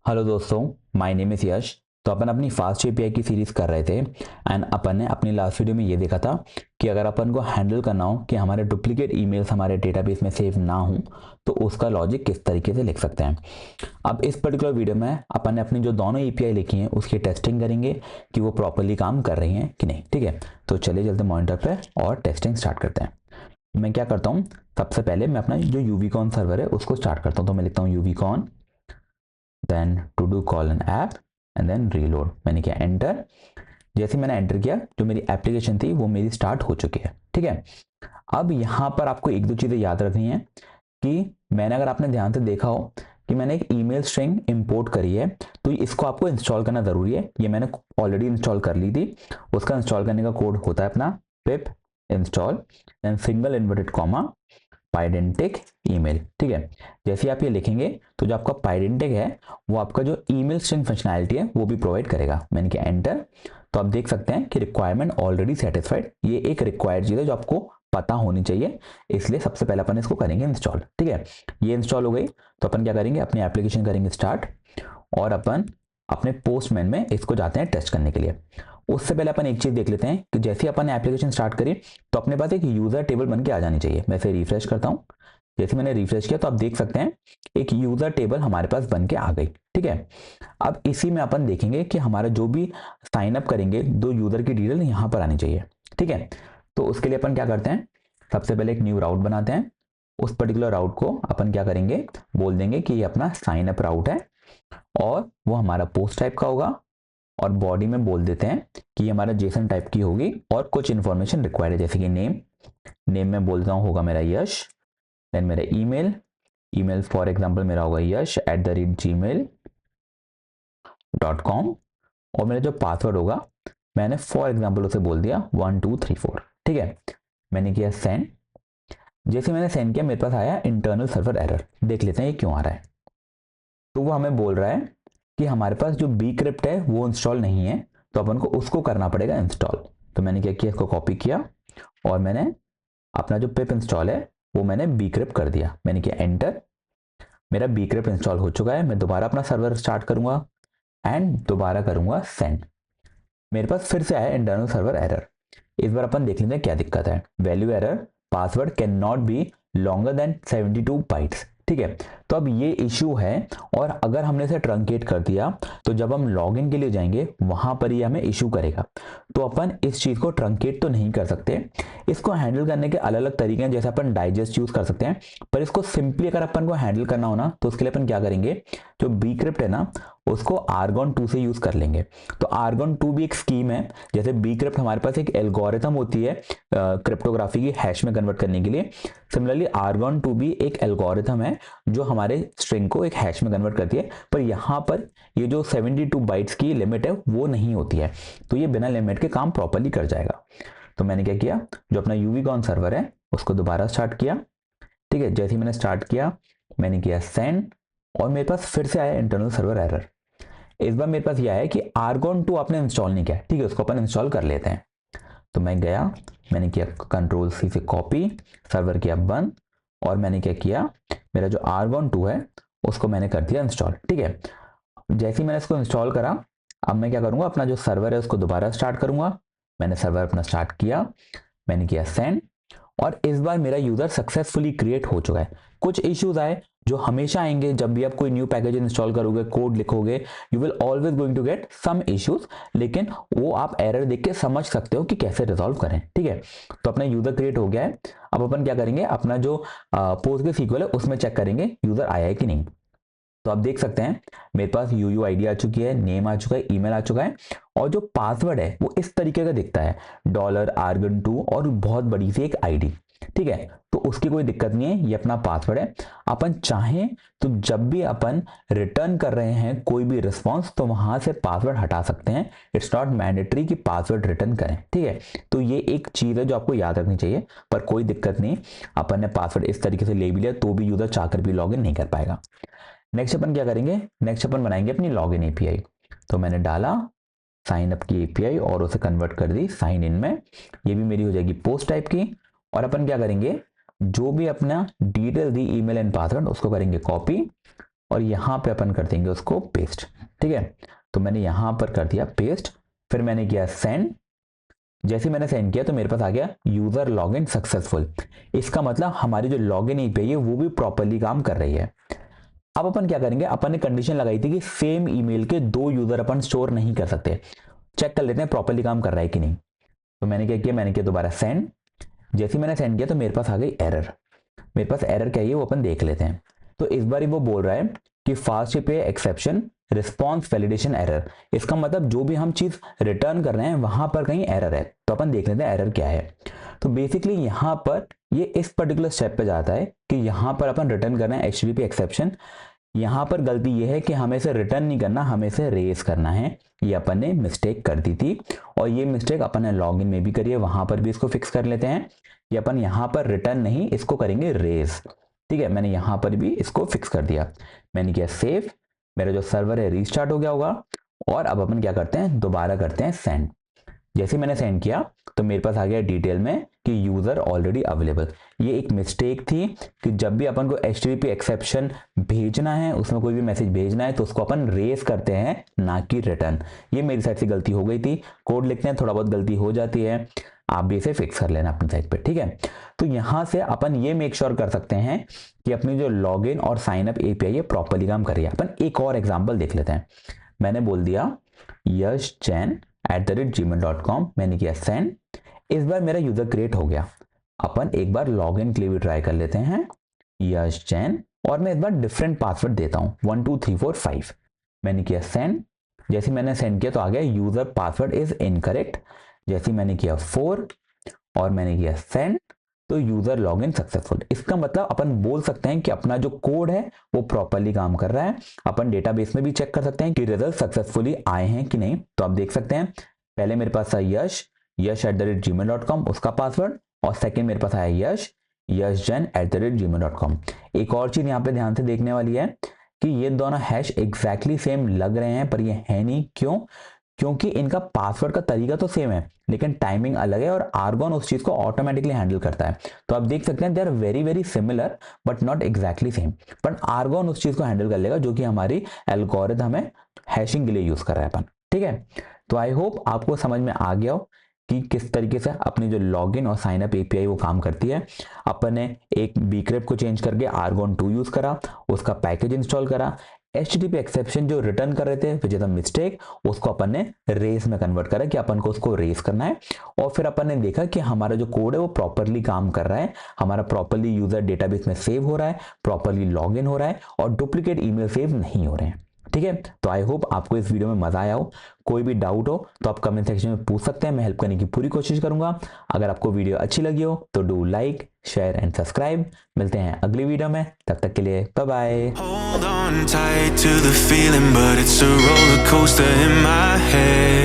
Hello दोस्तों, my name is यश। तो अपन अपनी फास्ट एपीआई की सीरीज़ कर रहे थे एंड अपन ने अपनी लास्ट वीडियो में ये देखा था कि अगर अपन को हैंडल करना हो कि हमारे डुप्लीकेट ईमेल्स हमारे डेटाबेस में सेव ना हो तो उसका लॉजिक किस तरीके से लिख सकते हैं। अब इस पर्टिकुलर वीडियो में अपन ने अपनी जो दोनों एपीआई लिखी हैं उसकी टेस्टिंग करेंगे कि वो प्रॉपरली काम कर रही हैं कि नहीं। ठीक है, तो चलिए चलते मॉनिटर पे और टेस्टिंग स्टार्ट करते हैं। मैं क्या करता हूँ, सबसे पहले मैं अपना जो यूवीकॉन सर्वर है उसको स्टार्ट करता हूँ। तो मैं लिखता हूँ uvicorn, then to do call an app and then reload. मैंने किया एंटर। जैसे मैंने एंटर किया जो मेरी एप्लीकेशन थी वो मेरी स्टार्ट हो चुकी है। ठीक है, अब यहाँ पर आपको एक दो चीज़ें याद रखनी है कि मैंने, अगर आपने ध्यान से देखा हो कि मैंने एक ईमेल स्ट्रिंग इंपोर्ट करी है तो इसको आपको इंस्टॉल करना ज़रूरी है। ये मैंने ऑलरेडी इंस्टॉल कर ली थी। उसका इंस्टॉल करने का कोड होता है अपना pip install then single inverted comma pydantic email. ठीक है, जैसे आप ये लिखेंगे तो जो आपका पाइडेंटिक है वो आपका जो ईमेल स्ट्रिंग फंक्शनैलिटी है वो भी प्रोवाइड करेगा। मैंने किया एंटर। तो आप देख सकते हैं कि रिक्वायरमेंट ऑलरेडी सेटिस्फाइड। ये एक रिक्वायर्ड चीज़ है जो आपको पता होनी चाहिए, इसलिए सबसे पहले अपन इसको करेंगे इंस्टॉल। ठीक है, ये इंस्टॉल हो गई तो अपन क्या करेंगे, अपनी एप्लीकेशन करेंगे स्टार्ट और अपन अपने पोस्टमैन में इसको जाते हैं टेस्ट करने के लिए। उससे पहले अपन एक चीज़ देख लेते हैं कि जैसे अपन एप्लीकेशन स्टार्ट करें तो अपने पास एक यूज़र टेबल बन के आ जानी चाहिए। मैं इसे रिफ्रेश करता हूँ। जैसे मैंने रिफ्रेश किया तो आप देख सकते हैं एक यूज़र टेबल हमारे पास बन के आ गई। ठीक है, अब इसी में अपन देखेंगे कि हमारा जो भी साइन अप करेंगे दो यूज़र की डिटेल यहाँ पर आनी चाहिए। ठीक है, तो उसके लिए अपन क्या करते हैं, सबसे पहले एक न्यू राउट बनाते हैं। उस पर्टिकुलर राउट को अपन क्या करेंगे, बोल देंगे कि ये अपना साइन अप राउट है और वो हमारा पोस्ट टाइप का होगा। और बॉडी में बोल देते हैं कि ये हमारा जेसन टाइप की होगी और कुछ इन्फॉर्मेशन रिक्वायर्ड है जैसे कि नेम। नेम में बोलता हूँ होगा मेरा यश। देन मेरा ईमेल। ईमेल फॉर एग्जांपल मेरा होगा yash@gmail.com। और मेरा जो पासवर्ड होगा मैंने फॉर एग्जांपल उसे बोल दिया 1234। ठीक है, मैंने किया सेंड। जैसे मैंने सेंड किया मेरे पास आया इंटरनल सर्वर एरर। देख लेते हैं ये क्यों आ रहा है। तो वो हमें बोल रहा है कि हमारे पास जो बी क्रिप्ट है वो इंस्टॉल नहीं है, तो अपन को उसको करना पड़ेगा इंस्टॉल। तो मैंने क्या किया, इसको कॉपी किया और मैंने अपना जो पिप इंस्टॉल है वो मैंने बी क्रिप्ट कर दिया। मैंने किया एंटर। मेरा बी क्रिप्ट इंस्टॉल हो चुका है। मैं दोबारा अपना सर्वर स्टार्ट करूंगा एंड दोबारा करूंगा सेंड। मेरे पास फिर से आया इंटरनल सर्वर एरर। इस बार अपन देख लेते हैं क्या दिक्कत है। Value error, password can not be longer than 72 bytes. ठीक है, तो अब ये इश्यू है और अगर हमने इसे ट्रंकेट कर दिया तो जब हम लॉगिन के लिए जाएंगे वहां पर ये हमें इश्यू करेगा। तो अपन इस चीज को ट्रंकेट तो नहीं कर सकते। इसको हैंडल करने के अलग अलग तरीके हैं, जैसे अपन डाइजेस्ट यूज कर सकते हैं। पर इसको सिंपली अगर अपन को हैंडल करना हो ना तो उसके लिए अपन क्या करेंगे, जो बी क्रिप्ट है ना उसको आर्गन 2 से यूज कर लेंगे। तो आर्गन 2 भी एक स्कीम है। जैसे बी क्रिप्ट हमारे पास एक एल्गोरिथम होती है क्रिप्टोग्राफी की हैश में कन्वर्ट करने के लिए, सिमिलरली आर्गन 2 भी एक एल्गोरिथम है जो हमारे स्ट्रिंग को एक हैश में कन्वर्ट करती है। पर यहाँ पर ये जो 72 बाइट्स की लिमिट है वो नहीं होती है, तो ये बिना लिमिट के काम प्रॉपरली कर जाएगा। तो मैंने क्या किया, जो अपना यूवीकॉन सर्वर है उसको दोबारा स्टार्ट किया। ठीक है, जैसे ही मैंने स्टार्ट किया मैंने किया सेंड और मेरे पास फिर से आया इंटरनल सर्वर एरर। इस बार मेरे पास यह है कि आर्गन 2 आपने इंस्टॉल नहीं किया। ठीक है, उसको अपन इंस्टॉल कर लेते हैं। तो मैं गया, मैंने किया कंट्रोल सी से कॉपी, सर्वर किया बंद और मैंने क्या किया, मेरा जो आर्गन 2 है उसको मैंने कर दिया इंस्टॉल। ठीक है, जैसे ही मैंने इसको इंस्टॉल करा अब मैं क्या करूंगा, अपना जो सर्वर है उसको दोबारा स्टार्ट करूंगा। मैंने सर्वर अपना स्टार्ट किया, मैंने किया सेंड और इस बार मेरा यूजर सक्सेसफुली क्रिएट हो चुका है। कुछ इश्यूज आए जो हमेशा आएंगे जब भी आप कोई न्यू पैकेज इंस्टॉल करोगे, कोड लिखोगे, you will always going to get some issues, लेकिन वो आप एरर देख के समझ सकते हो कि कैसे रिजॉल्व करें। ठीक है, तो अपना यूजर क्रिएट हो गया है। अब अपन क्या करेंगे, अपना जो पोस्टग्रेसक्यूएल है उसमें चेक करेंगे यूजर आया है कि नहीं। तो आप देख सकते हैं मेरे पास यूयू आईडी आ चुकी है, नेम आ चुका है, ईमेल आ चुका है और जो पासवर्ड है वो इस तरीके का दिखता है, $argon2 और बहुत बड़ी सी एक आईडी। ठीक है, तो उसकी कोई दिक्कत नहीं है, ये अपना पासवर्ड है। अपन चाहें तो जब भी अपन रिटर्न कर रहे हैं कोई भी रिस्पॉन्स तो वहां से पासवर्ड हटा सकते हैं। इट्स नॉट मैंडेटरी कि पासवर्ड रिटर्न करें। ठीक है, तो ये एक चीज है जो आपको याद रखनी चाहिए। पर कोई दिक्कत नहीं, अपन ने पासवर्ड इस तरीके से ले भी लिया तो भी यूजर चाहकर भी लॉगिन नहीं कर पाएगा। नेक्स्ट अपन क्या करेंगे, नेक्स्ट अपन बनाएंगे अपनी लॉगिन एपीआई। तो मैंने डाला साइन अप की एपीआई और उसे कन्वर्ट कर दी साइन इन में। ये भी मेरी हो जाएगी पोस्ट टाइप की। और अपन क्या करेंगे, जो भी अपना detail the email and password उसको करेंगे कॉपी और यहाँ पे अपन कर देंगे उसको पेस्ट। ठीक है, तो मैंने यहाँ पर कर दिया पेस्ट, फिर मैंने किया सेंड। जैसे मैंने सेंड किया तो मेरे पास आ गया यूजर लॉगिन सक्सेसफुल। इसका मतलब हमारी जो लॉगिन ईपीआई है वो भी प्रॉपर्ली काम कर रही है। अब अपन क्या करेंगे, अपन ने कंडीशन लगाई थी कि सेम ईमेल के 2 यूजर अपन स्टोर नहीं कर सकते। चेक कर लेते हैं प्रॉपर्ली काम कर रहा है कि नहीं। तो मैंने क्या किया, मैंने किया दोबारा सेंड। जैसे ही मैंने सेंड किया तो मेरे पास आ गई एरर। मेरे पास एरर क्या है वो अपन देख लेते हैं। तो इस बार वो बोल रहा है कि fast API exception response validation error. इसका मतलब जो भी हम चीज रिटर्न कर रहे हैं वहां पर कहीं एरर है। तो अपन देख लेते हैं एरर क्या है। तो बेसिकली यहां पर ये इस पर्टिकुलर स्टेप पे जाता है कि यहां पर अपन रिटर्न कर रहे हैं HTTP एक्सेप्शन। यहां पर गलती ये है कि हमें इसे रिटर्न नहीं करना, हमें इसे रेज करना है। ये अपन ने मिस्टेक कर दी थी और ये मिस्टेक अपन ने लॉगिन में भी करी है, वहां पर भी इसको फिक्स कर लेते हैं। ये अपन यहां पर रिटर्न नहीं, इसको करेंगे रेज। ठीक है, मैंने यहां पर भी इसको फिक्स कर दिया। मैंने किया सेव, मेरा जो सर्वर है रीस्टार्ट हो गया होगा। और अब अपन क्या करते हैं, दोबारा करते हैं सेंड। जैसे मैंने सेंड किया तो मेरे पास आ गया डिटेल में कि यूजर ऑलरेडी अवेलेबल। ये एक मिस्टेक थी कि जब भी अपन को HTTP एक्सेप्शन भेजना है, उसमें कोई भी मैसेज भेजना है तो उसको अपन रेज करते हैं, ना कि रिटर्न। ये मेरी साइड से गलती हो गई थी। कोड लिखते हैं थोड़ा बहुत गलती हो जाती है, आप भी इसे फिक्स कर लेना अपनी साइड पे। ठीक है, तो यहां से अपन ये मेक श्योर कर सकते हैं कि अपनी जो लॉगिन और साइन अप एपीआई है प्रॉपर्ली काम कर रही है। अपन एक और एग्जांपल देख लेते हैं। मैंने बोल दिया yashjain@gmail.com, मैंने किया सेंड। इस बार मेरा यूजर क्रिएट हो गया। अपन एक बार लॉगिन के लिए भी ट्राई कर लेते हैं, यश जैन, और मैं इस बार डिफरेंट पासवर्ड देता हूं 1 2 3 4 5। मैंने किया सेंड। जैसे मैंने सेंड किया तो आ गया यूजर पासवर्ड इज इनकरेक्ट। जैसे मैंने किया 4 और मैंने किया सेंड तो यूजर लॉगिन सक्सेसफुल। इसका मतलब अपन बोल सकते हैं कि अपना जो कोड है वो प्रॉपर्ली काम कर रहा है। अपन डेटाबेस में भी चेक कर सकते हैं कि रिजल्ट सक्सेसफुली आए हैं कि नहीं। तो आप देख सकते हैं पहले मेरे पास था यश@gmail.com उसका पासवर्ड, और सेकेंड मेरे पास आया yashjain@gmail.com। एक और चीज यहाँ पे ध्यान से देखने वाली है कि ये दोनों हैश एग्जैक्टली सेम लग रहे हैं पर ये है नहीं। क्यों? क्योंकि इनका पासवर्ड का तरीका तो सेम है लेकिन टाइमिंग अलग है, और आर्गन उस चीज को ऑटोमेटिकली हैंडल करता है। तो आप देख सकते हैं they are very very similar but not exactly same. But argon उस चीज को हैंडल कर लेगा जो कि हमारी एल्गोरिथम है, हैशिंग के लिए यूज कर रहा है अपन। ठीक है, तो आई होप आपको समझ में आ गया हो कि किस तरीके से अपनी जो लॉगिन और साइन अप एपीआई वो काम करती है। अपन ने एक बीक्रिप्ट को चेंज करके आर्गन 2 यूज करा, उसका पैकेज इंस्टॉल करा। HTTP एक्सेप्शन जो रिटर्न कर रहे थे विच इज अ मिस्टेक, उसको अपन ने रेस में कन्वर्ट करा कि अपन को उसको रेस करना है। और फिर अपन ने देखा कि हमारा जो कोड है वो प्रॉपर्ली काम कर रहा है, हमारा प्रॉपर्ली यूजर डेटाबेस में सेव हो रहा है, प्रॉपर्ली लॉगिन हो रहा है और डुप्लीकेट ईमेल सेव नहीं हो रहे हैं। ठीक है, तो आई होप आपको इस वीडियो में मजा आया हो। कोई भी डाउट हो तो आप कमेंट सेक्शन में पूछ सकते हैं, मैं हेल्प करने की पूरी कोशिश करूंगा। अगर आपको वीडियो अच्छी लगी हो तो do like share and subscribe. मिलते हैं अगली वीडियो में, तब तक के लिए bye bye. Hold on tight to the feeling, but it's a roller coaster in my head.